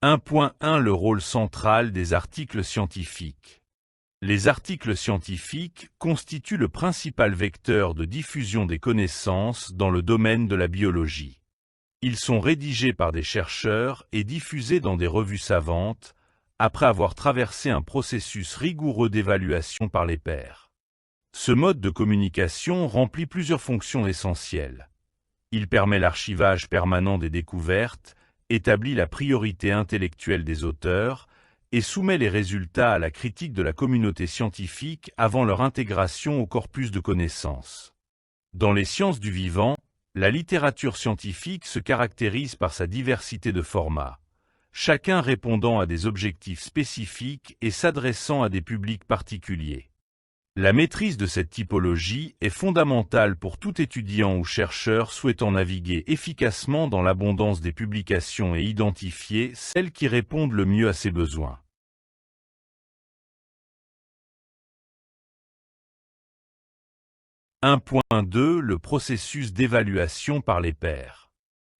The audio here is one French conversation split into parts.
1.1 Le rôle central des articles scientifiques. Les articles scientifiques constituent le principal vecteur de diffusion des connaissances dans le domaine de la biologie. Ils sont rédigés par des chercheurs et diffusés dans des revues savantes, après avoir traversé un processus rigoureux d'évaluation par les pairs. Ce mode de communication remplit plusieurs fonctions essentielles. Il permet l'archivage permanent des découvertes, établit la priorité intellectuelle des auteurs et soumet les résultats à la critique de la communauté scientifique avant leur intégration au corpus de connaissances. Dans les sciences du vivant, la littérature scientifique se caractérise par sa diversité de formats, chacun répondant à des objectifs spécifiques et s'adressant à des publics particuliers. La maîtrise de cette typologie est fondamentale pour tout étudiant ou chercheur souhaitant naviguer efficacement dans l'abondance des publications et identifier celles qui répondent le mieux à ses besoins. « 1.2 Le processus d'évaluation par les pairs.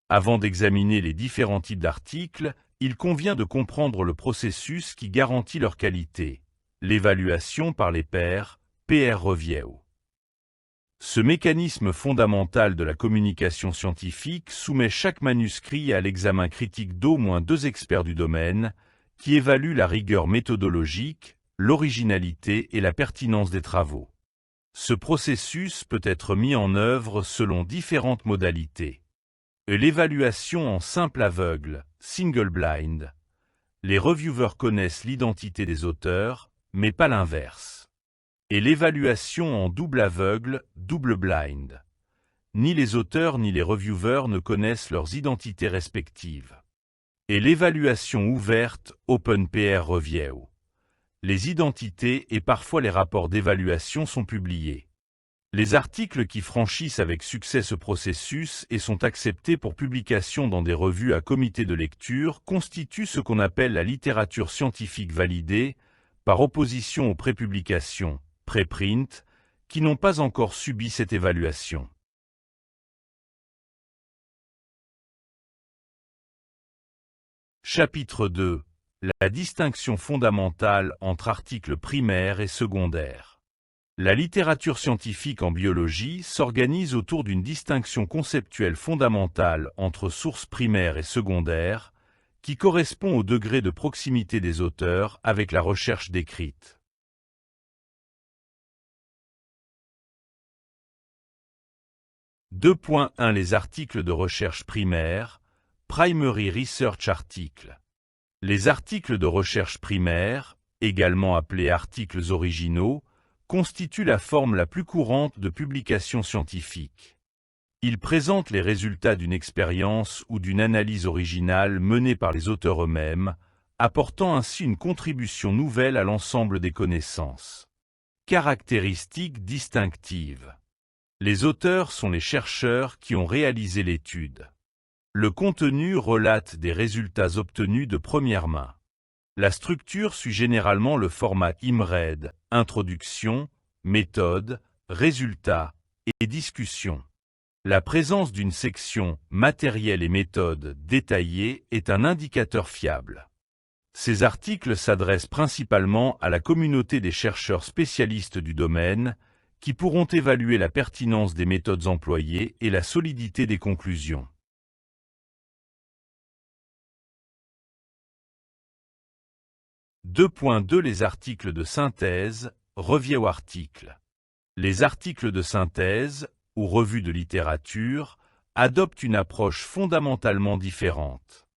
Avant d'examiner les différents types d'articles, il convient de comprendre le processus qui garantit leur qualité, l'évaluation par les pairs, peer review. Ce mécanisme fondamental de la communication scientifique soumet chaque manuscrit à l'examen critique d'au moins 2 experts du domaine, qui évaluent la rigueur méthodologique, l'originalité et la pertinence des travaux. Ce processus peut être mis en œuvre selon différentes modalités. L'évaluation en simple aveugle, single blind. Les reviewers connaissent l'identité des auteurs, mais pas l'inverse. Et l'évaluation en double aveugle, double blind. Ni les auteurs ni les reviewers ne connaissent leurs identités respectives. Et l'évaluation ouverte, open peer review. Les identités et parfois les rapports d'évaluation sont publiés. Les articles qui franchissent avec succès ce processus et sont acceptés pour publication dans des revues à comité de lecture constituent ce qu'on appelle la littérature scientifique validée, par opposition aux prépublications, préprint, qui n'ont pas encore subi cette évaluation. Chapitre 2. La distinction fondamentale entre articles primaires et secondaires. La littérature scientifique en biologie s'organise autour d'une distinction conceptuelle fondamentale entre sources primaires et secondaires, qui correspond au degré de proximité des auteurs avec la recherche décrite. 2.1 Les articles de recherche primaire, Primary Research Articles. Les articles de recherche primaire, également appelés articles originaux, constituent la forme la plus courante de publication scientifique. Ils présentent les résultats d'une expérience ou d'une analyse originale menée par les auteurs eux-mêmes, apportant ainsi une contribution nouvelle à l'ensemble des connaissances. Caractéristiques distinctives. Les auteurs sont les chercheurs qui ont réalisé l'étude. Le contenu relate des résultats obtenus de première main. La structure suit généralement le format IMRED, introduction, méthode, résultats et discussion. La présence d'une section matériel et méthode détaillée est un indicateur fiable. Ces articles s'adressent principalement à la communauté des chercheurs spécialistes du domaine, qui pourront évaluer la pertinence des méthodes employées et la solidité des conclusions. « 2.2 Les articles de synthèse, review articles. Les articles de synthèse, ou revues de littérature, adoptent une approche fondamentalement différente.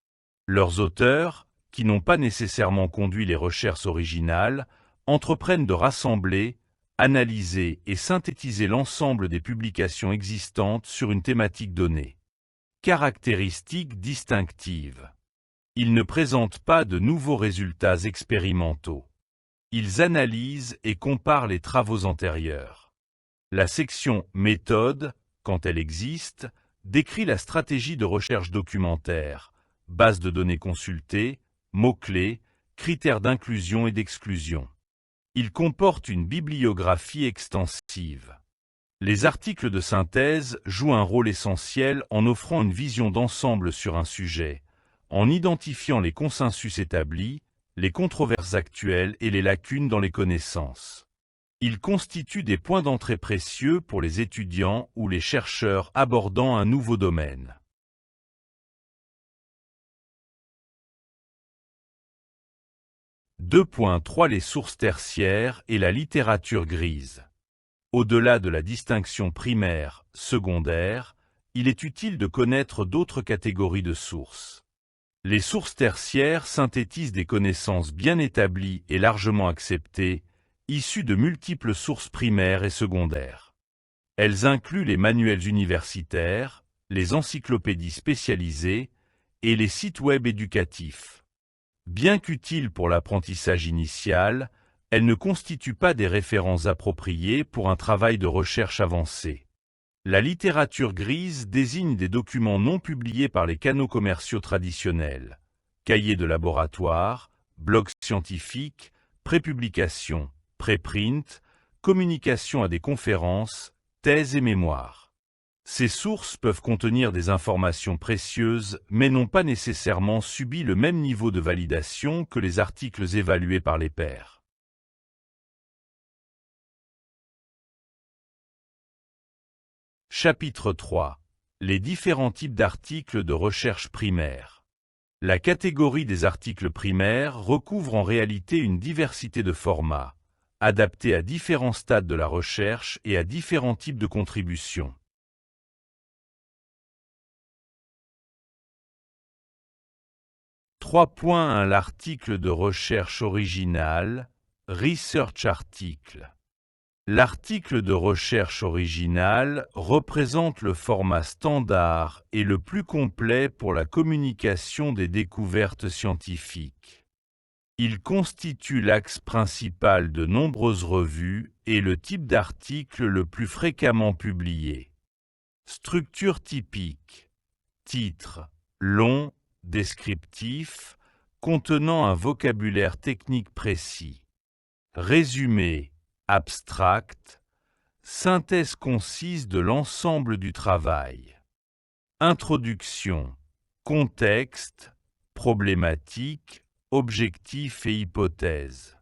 Leurs auteurs, qui n'ont pas nécessairement conduit les recherches originales, entreprennent de rassembler, analyser et synthétiser l'ensemble des publications existantes sur une thématique donnée. Caractéristiques distinctives. Ils ne présentent pas de nouveaux résultats expérimentaux. Ils analysent et comparent les travaux antérieurs. La section « Méthode », quand elle existe, décrit la stratégie de recherche documentaire, base de données consultées, mots-clés, critères d'inclusion et d'exclusion. Il comporte une bibliographie extensive. Les articles de synthèse jouent un rôle essentiel en offrant une vision d'ensemble sur un sujet, en identifiant les consensus établis, les controverses actuelles et les lacunes dans les connaissances. Ils constituent des points d'entrée précieux pour les étudiants ou les chercheurs abordant un nouveau domaine. « 2.3 Les sources tertiaires et la littérature grise. Au-delà de la distinction primaire, secondaire, il est utile de connaître d'autres catégories de sources. Les sources tertiaires synthétisent des connaissances bien établies et largement acceptées, issues de multiples sources primaires et secondaires. Elles incluent les manuels universitaires, les encyclopédies spécialisées et les sites web éducatifs. Bien qu'utiles pour l'apprentissage initial, elles ne constituent pas des références appropriées pour un travail de recherche avancé. La littérature grise désigne des documents non publiés par les canaux commerciaux traditionnels, cahiers de laboratoire, blogs scientifiques, prépublications, préprint, communication à des conférences, thèses et mémoires. Ces sources peuvent contenir des informations précieuses mais n'ont pas nécessairement subi le même niveau de validation que les articles évalués par les pairs. Chapitre 3. Les différents types d'articles de recherche primaire. La catégorie des articles primaires recouvre en réalité une diversité de formats, adaptés à différents stades de la recherche et à différents types de contributions. « 3.1 L'article de recherche original, Research Article. L'article de recherche original représente le format standard et le plus complet pour la communication des découvertes scientifiques. Il constitue l'axe principal de nombreuses revues et le type d'article le plus fréquemment publié. Structure typique. Titre, long, descriptif, contenant un vocabulaire technique précis. Résumé, abstract, synthèse concise de l'ensemble du travail. Introduction, contexte, problématique, objectifs et hypothèses.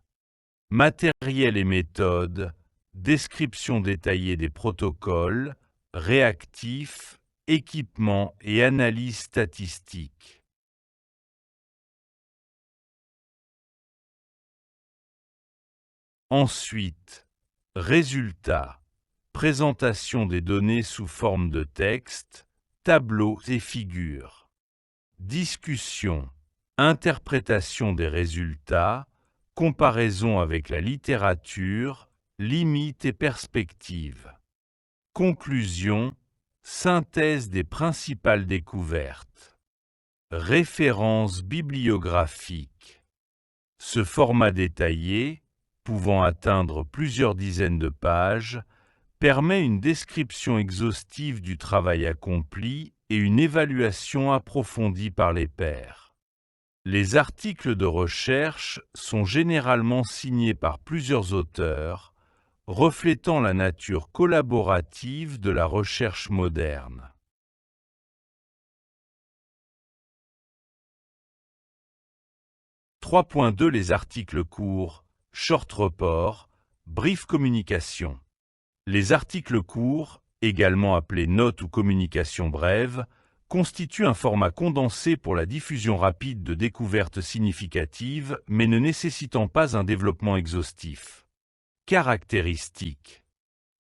Matériel et méthode, description détaillée des protocoles, réactifs, équipements et analyse statistique. Ensuite, résultats, présentation des données sous forme de texte, tableaux et figures. Discussion, interprétation des résultats, comparaison avec la littérature, limites et perspectives. Conclusion, synthèse des principales découvertes. Références bibliographiques. Ce format détaillé, pouvant atteindre plusieurs dizaines de pages, permet une description exhaustive du travail accompli et une évaluation approfondie par les pairs. Les articles de recherche sont généralement signés par plusieurs auteurs, reflétant la nature collaborative de la recherche moderne. « 3.2 Les articles courts. Short report, brief communication. Les articles courts, également appelés notes ou communications brèves, constituent un format condensé pour la diffusion rapide de découvertes significatives mais ne nécessitant pas un développement exhaustif. Caractéristiques.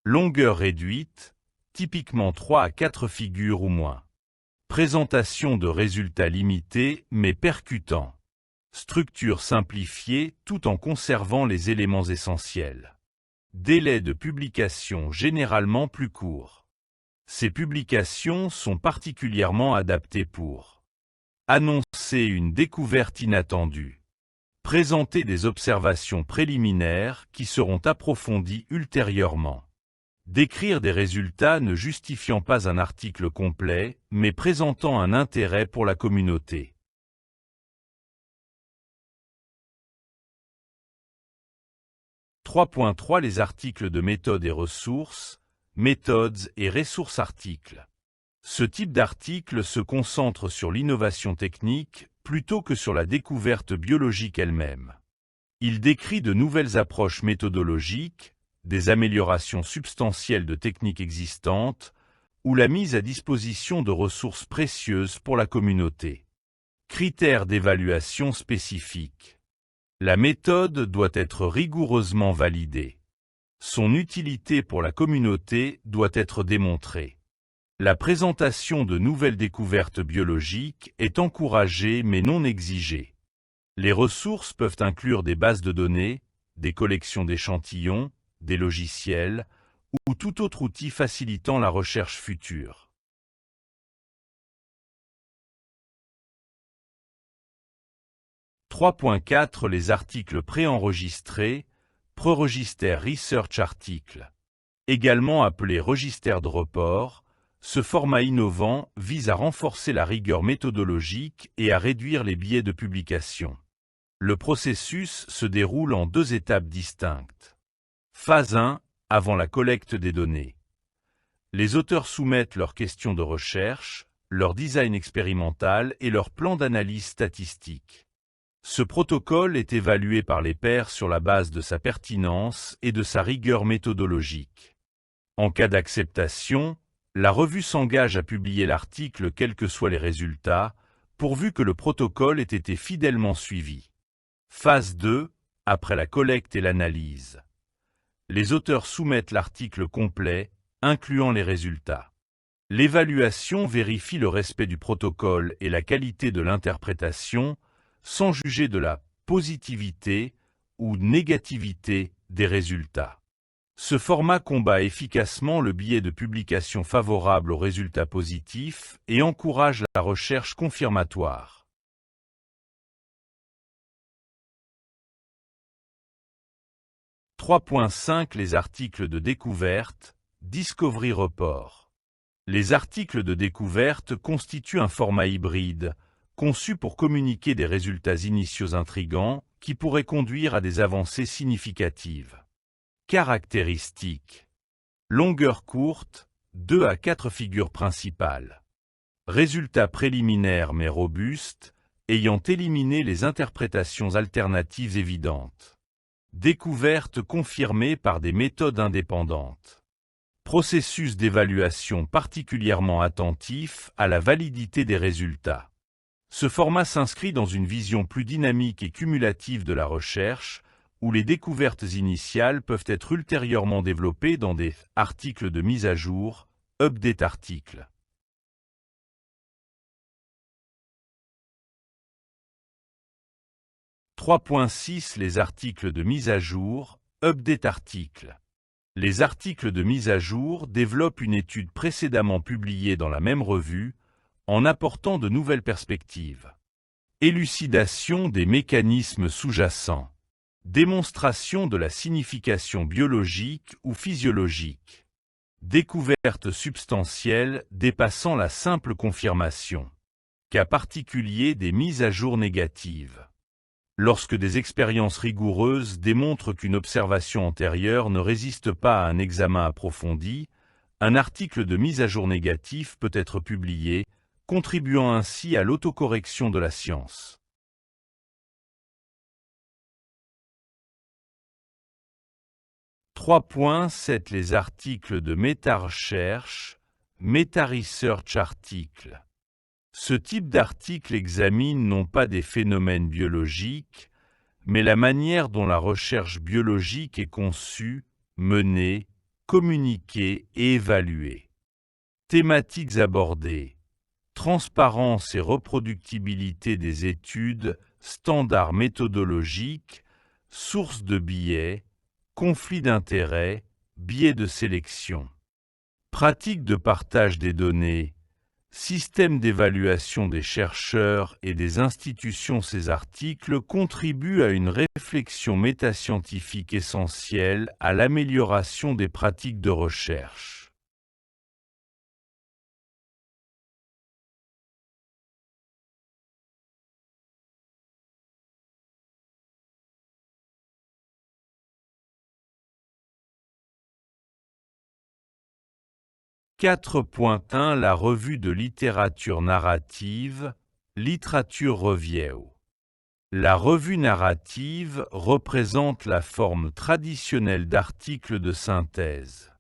Longueur réduite, typiquement 3 à 4 figures ou moins. Présentation de résultats limités mais percutants. Structure simplifiée tout en conservant les éléments essentiels. Délai de publication généralement plus court. Ces publications sont particulièrement adaptées pour annoncer une découverte inattendue, présenter des observations préliminaires qui seront approfondies ultérieurement, décrire des résultats ne justifiant pas un article complet, mais présentant un intérêt pour la communauté. 3.3 Les articles de méthode et ressources, méthodes et ressources articles. Ce type d'article se concentre sur l'innovation technique, plutôt que sur la découverte biologique elle-même. Il décrit de nouvelles approches méthodologiques, des améliorations substantielles de techniques existantes, ou la mise à disposition de ressources précieuses pour la communauté. Critères d'évaluation spécifiques. La méthode doit être rigoureusement validée. Son utilité pour la communauté doit être démontrée. La présentation de nouvelles découvertes biologiques est encouragée mais non exigée. Les ressources peuvent inclure des bases de données, des collections d'échantillons, des logiciels ou tout autre outil facilitant la recherche future. 3.4 Les articles préenregistrés, Pre-Register Research Articles. Également appelé register de report, ce format innovant vise à renforcer la rigueur méthodologique et à réduire les biais de publication. Le processus se déroule en 2 étapes distinctes. Phase 1, avant la collecte des données. Les auteurs soumettent leurs questions de recherche, leur design expérimental et leur plan d'analyse statistique. Ce protocole est évalué par les pairs sur la base de sa pertinence et de sa rigueur méthodologique. En cas d'acceptation, la revue s'engage à publier l'article quels que soient les résultats, pourvu que le protocole ait été fidèlement suivi. Phase 2, après la collecte et l'analyse. Les auteurs soumettent l'article complet, incluant les résultats. L'évaluation vérifie le respect du protocole et la qualité de l'interprétation, sans juger de la positivité ou négativité des résultats. Ce format combat efficacement le biais de publication favorable aux résultats positifs et encourage la recherche confirmatoire. « 3.5 Les articles de découverte, Discovery Report. Les articles de découverte constituent un format hybride, conçu pour communiquer des résultats initiaux intrigants qui pourraient conduire à des avancées significatives. Caractéristiques. Longueur courte, 2 à 4 figures principales. Résultats préliminaires mais robustes, ayant éliminé les interprétations alternatives évidentes. Découverte confirmée par des méthodes indépendantes. Processus d'évaluation particulièrement attentif à la validité des résultats. Ce format s'inscrit dans une vision plus dynamique et cumulative de la recherche, où les découvertes initiales peuvent être ultérieurement développées dans des articles de mise à jour, update articles. « 3.6 Les articles de mise à jour, update articles. Les articles de mise à jour développent une étude précédemment publiée dans la même revue, en apportant de nouvelles perspectives. Élucidation des mécanismes sous-jacents. Démonstration de la signification biologique ou physiologique. Découverte substantielle dépassant la simple confirmation. Cas particulier des mises à jour négatives. Lorsque des expériences rigoureuses démontrent qu'une observation antérieure ne résiste pas à un examen approfondi, un article de mise à jour négatif peut être publié, contribuant ainsi à l'autocorrection de la science. 3.7 Les articles de méta-recherche, méta-research articles. Ce type d'article examine non pas des phénomènes biologiques, mais la manière dont la recherche biologique est conçue, menée, communiquée et évaluée. Thématiques abordées. Transparence et reproductibilité des études, standards méthodologiques, sources de biais, conflits d'intérêts, biais de sélection. Pratique de partage des données, système d'évaluation des chercheurs et des institutions. Ces articles contribuent à une réflexion métascientifique essentielle à l'amélioration des pratiques de recherche. « 4.1 La revue de littérature narrative, Literature Review. La revue narrative représente la forme traditionnelle d'articles de synthèse.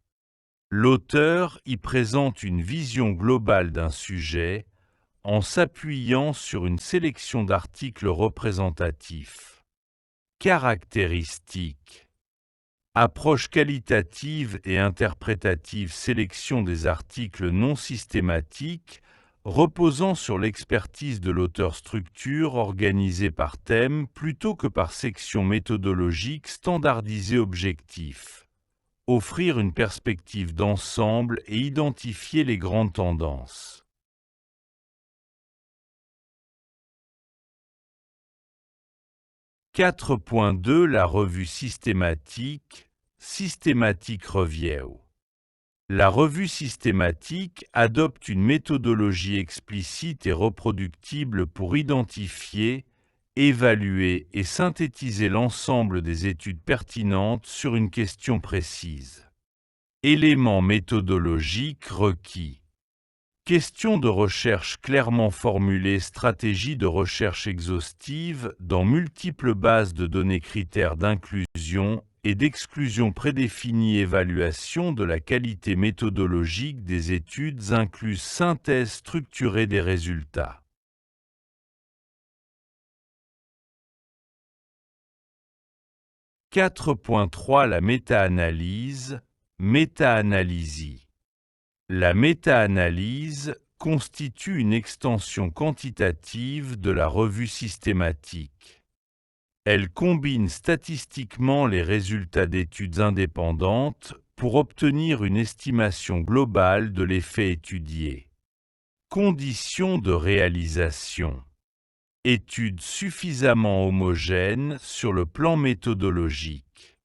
L'auteur y présente une vision globale d'un sujet en s'appuyant sur une sélection d'articles représentatifs. Caractéristiques. Approche qualitative et interprétative, sélection des articles non systématiques reposant sur l'expertise de l'auteur, structure organisée par thème plutôt que par section méthodologique standardisée, objectif. Offrir une perspective d'ensemble et identifier les grandes tendances. « 4.2 La revue systématique, Systematic Review. La revue systématique adopte une méthodologie explicite et reproductible pour identifier, évaluer et synthétiser l'ensemble des études pertinentes sur une question précise. Éléments méthodologiques requis. Questions de recherche clairement formulées, stratégie de recherche exhaustive dans multiples bases de données, critères d'inclusion et d'exclusion prédéfinis, évaluation de la qualité méthodologique des études incluses, synthèse structurée des résultats. « 4.3 La méta-analyse, méta-analysie. La méta-analyse constitue une extension quantitative de la revue systématique. Elle combine statistiquement les résultats d'études indépendantes pour obtenir une estimation globale de l'effet étudié. Conditions de réalisation. Étude suffisamment homogène sur le plan méthodologique.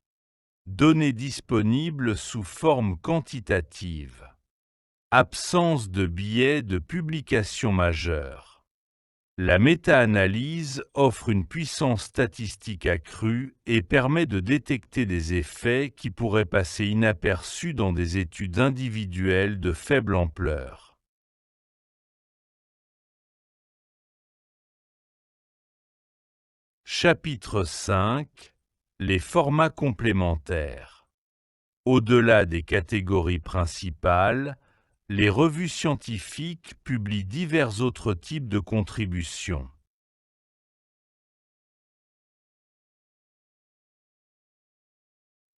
Données disponibles sous forme quantitative. Absence de biais de publication majeure. La méta-analyse offre une puissance statistique accrue et permet de détecter des effets qui pourraient passer inaperçus dans des études individuelles de faible ampleur. Chapitre 5 – Les formats complémentaires. Au-delà des catégories principales, les revues scientifiques publient divers autres types de contributions.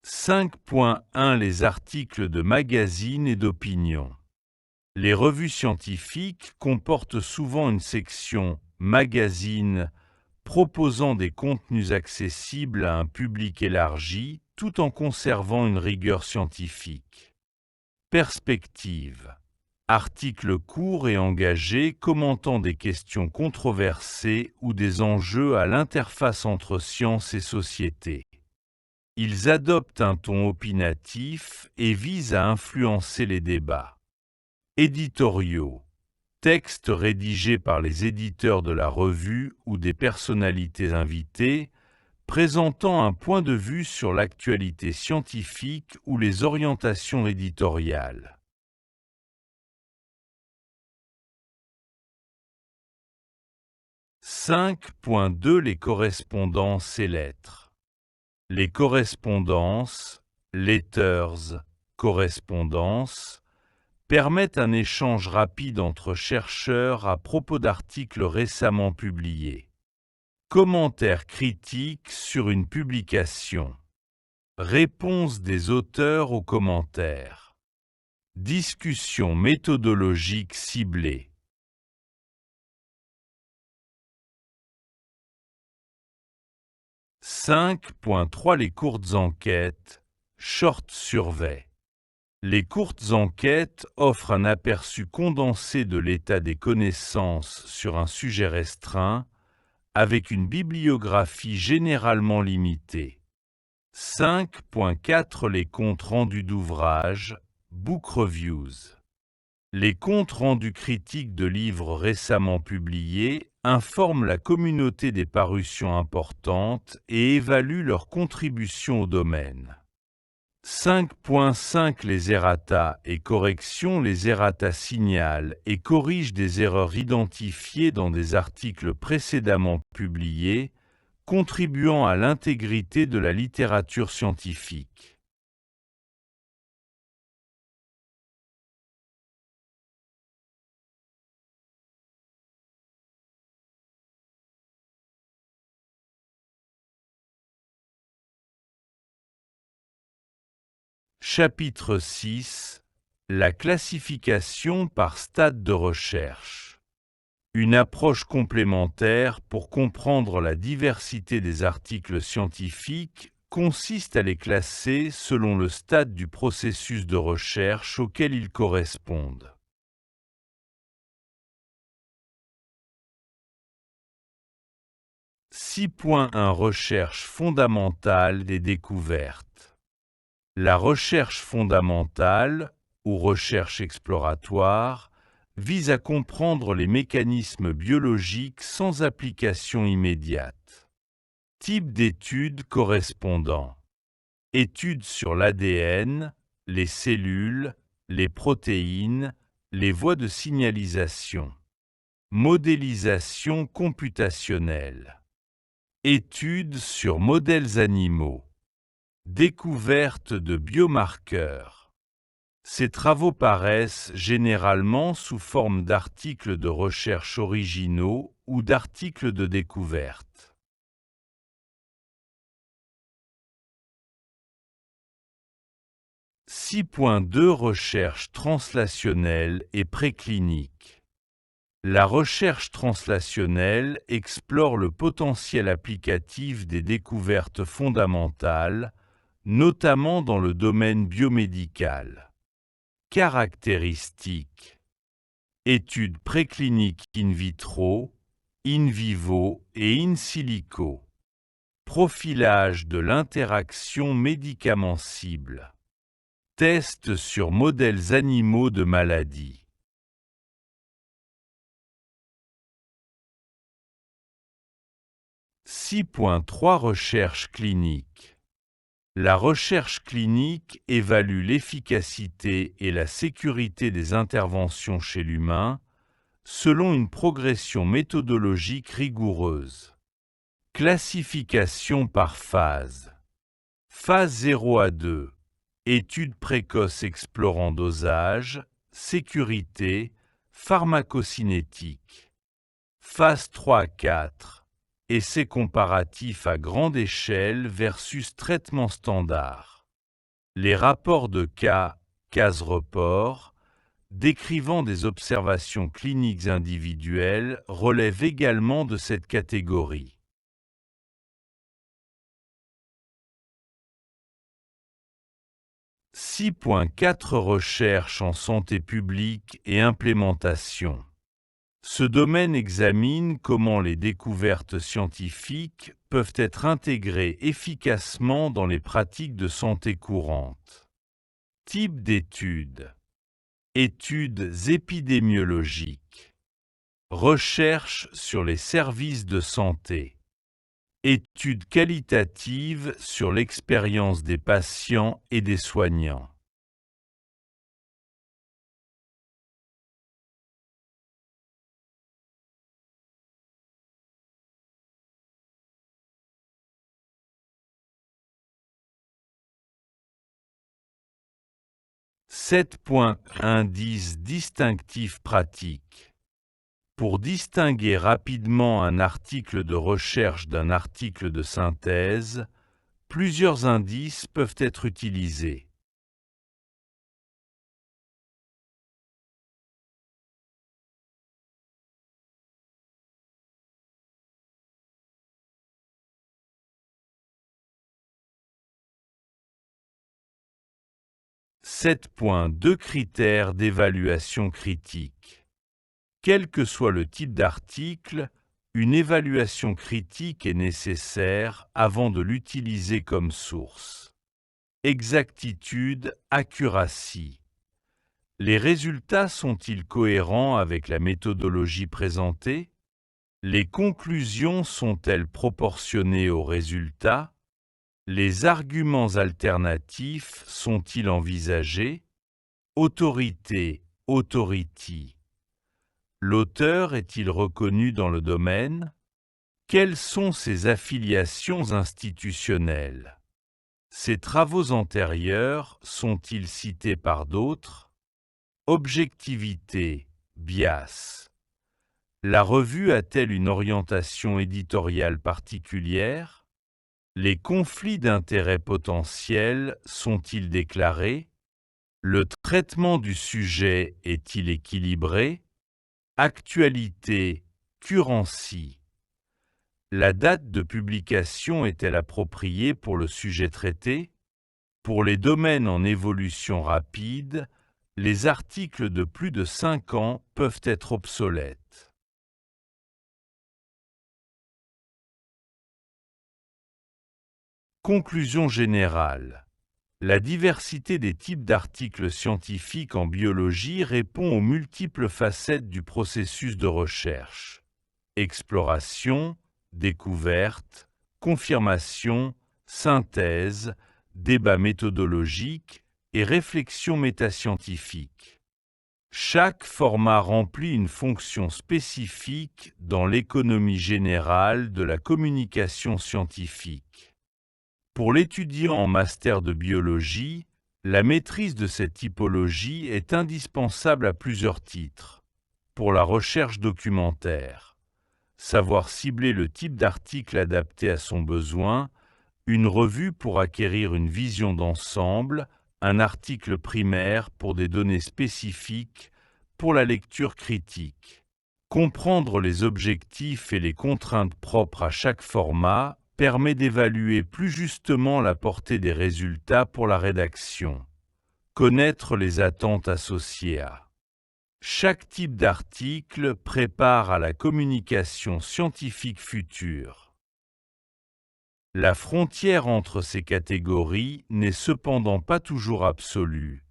« 5.1 Les articles de magazines et d'opinion. Les revues scientifiques comportent souvent une section « Magazines » proposant des contenus accessibles à un public élargi tout en conservant une rigueur scientifique. Perspective. Articles courts et engagés commentant des questions controversées ou des enjeux à l'interface entre science et société. Ils adoptent un ton opinatif et visent à influencer les débats. Éditoriaux. Textes rédigés par les éditeurs de la revue ou des personnalités invitées, présentant un point de vue sur l'actualité scientifique ou les orientations éditoriales. 5.2 Les correspondances et lettres. Les correspondances, letters, correspondances, permettent un échange rapide entre chercheurs à propos d'articles récemment publiés. Commentaires critiques sur une publication. Réponse des auteurs aux commentaires. Discussion méthodologique ciblée. 5.3 Les courtes enquêtes, short survey. Les courtes enquêtes offrent un aperçu condensé de l'état des connaissances sur un sujet restreint, avec une bibliographie généralement limitée. 5.4 Les comptes rendus d'ouvrages, book reviews. Les comptes rendus critiques de livres récemment publiés informent la communauté des parutions importantes et évaluent leur contribution au domaine. 5.5 Les errata et corrections. Les errata signalent et corrigent des erreurs identifiées dans des articles précédemment publiés, contribuant à l'intégrité de la littérature scientifique. Chapitre 6 La classification par stade de recherche. Une approche complémentaire pour comprendre la diversité des articles scientifiques consiste à les classer selon le stade du processus de recherche auquel ils correspondent. 6.1 Recherche fondamentale des découvertes. La recherche fondamentale, ou recherche exploratoire, vise à comprendre les mécanismes biologiques sans application immédiate. Type d'études correspondant. Études sur l'ADN, les cellules, les protéines, les voies de signalisation. Modélisation computationnelle. Études sur modèles animaux. Découverte de biomarqueurs. Ces travaux paraissent généralement sous forme d'articles de recherche originaux ou d'articles de découverte. « 6.2 Recherche translationnelle et préclinique. La recherche translationnelle explore le potentiel applicatif des découvertes fondamentales, notamment dans le domaine biomédical. Caractéristiques. Études précliniques in vitro, in vivo et in silico. Profilage de l'interaction médicament-cible. Tests sur modèles animaux de maladies. 6.3 Recherche clinique. La recherche clinique évalue l'efficacité et la sécurité des interventions chez l'humain selon une progression méthodologique rigoureuse. Classification par phase. Phase 0 à 2. Études précoces explorant dosage, sécurité, pharmacocinétique. Phase 3 à 4. Essais comparatifs à grande échelle versus traitement standard. Les rapports de cas, case-report, décrivant des observations cliniques individuelles relèvent également de cette catégorie. 6.4 Recherche en santé publique et implémentation. Ce domaine examine comment les découvertes scientifiques peuvent être intégrées efficacement dans les pratiques de santé courantes. Type d'études. Études épidémiologiques. Recherche sur les services de santé. Études qualitatives sur l'expérience des patients et des soignants. « 7. Indice distinctif pratique. Pour distinguer rapidement un article de recherche d'un article de synthèse, plusieurs indices peuvent être utilisés. « 7.2 Critères d'évaluation critique. Quel que soit le type d'article, une évaluation critique est nécessaire avant de l'utiliser comme source. Exactitude, accuracy. Les résultats sont-ils cohérents avec la méthodologie présentée? Les conclusions sont-elles proportionnées aux résultats? Les arguments alternatifs sont-ils envisagés? Autorité, authority. L'auteur est-il reconnu dans le domaine? Quelles sont ses affiliations institutionnelles? Ses travaux antérieurs sont-ils cités par d'autres? Objectivité, bias. La revue a-t-elle une orientation éditoriale particulière? Les conflits d'intérêts potentiels sont-ils déclarés? Le traitement du sujet est-il équilibré? Actualité, currency. La date de publication est-elle appropriée pour le sujet traité? Pour les domaines en évolution rapide, les articles de plus de 5 ans peuvent être obsolètes. Conclusion générale. La diversité des types d'articles scientifiques en biologie répond aux multiples facettes du processus de recherche. Exploration, découverte, confirmation, synthèse, débat méthodologique et réflexion métascientifique. Chaque format remplit une fonction spécifique dans l'économie générale de la communication scientifique. Pour l'étudiant en master de biologie, la maîtrise de cette typologie est indispensable à plusieurs titres. Pour la recherche documentaire, savoir cibler le type d'article adapté à son besoin, une revue pour acquérir une vision d'ensemble, un article primaire pour des données spécifiques, pour la lecture critique. Comprendre les objectifs et les contraintes propres à chaque format permet d'évaluer plus justement la portée des résultats pour la rédaction. Connaître les attentes associées à chaque type d'article prépare à la communication scientifique future. La frontière entre ces catégories n'est cependant pas toujours absolue,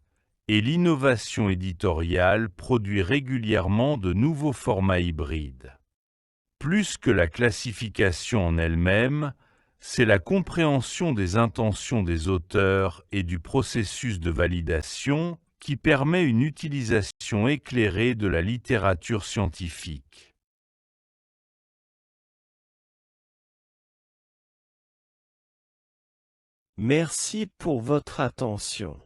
et l'innovation éditoriale produit régulièrement de nouveaux formats hybrides. Plus que la classification en elle-même, c'est la compréhension des intentions des auteurs et du processus de validation qui permet une utilisation éclairée de la littérature scientifique. Merci pour votre attention.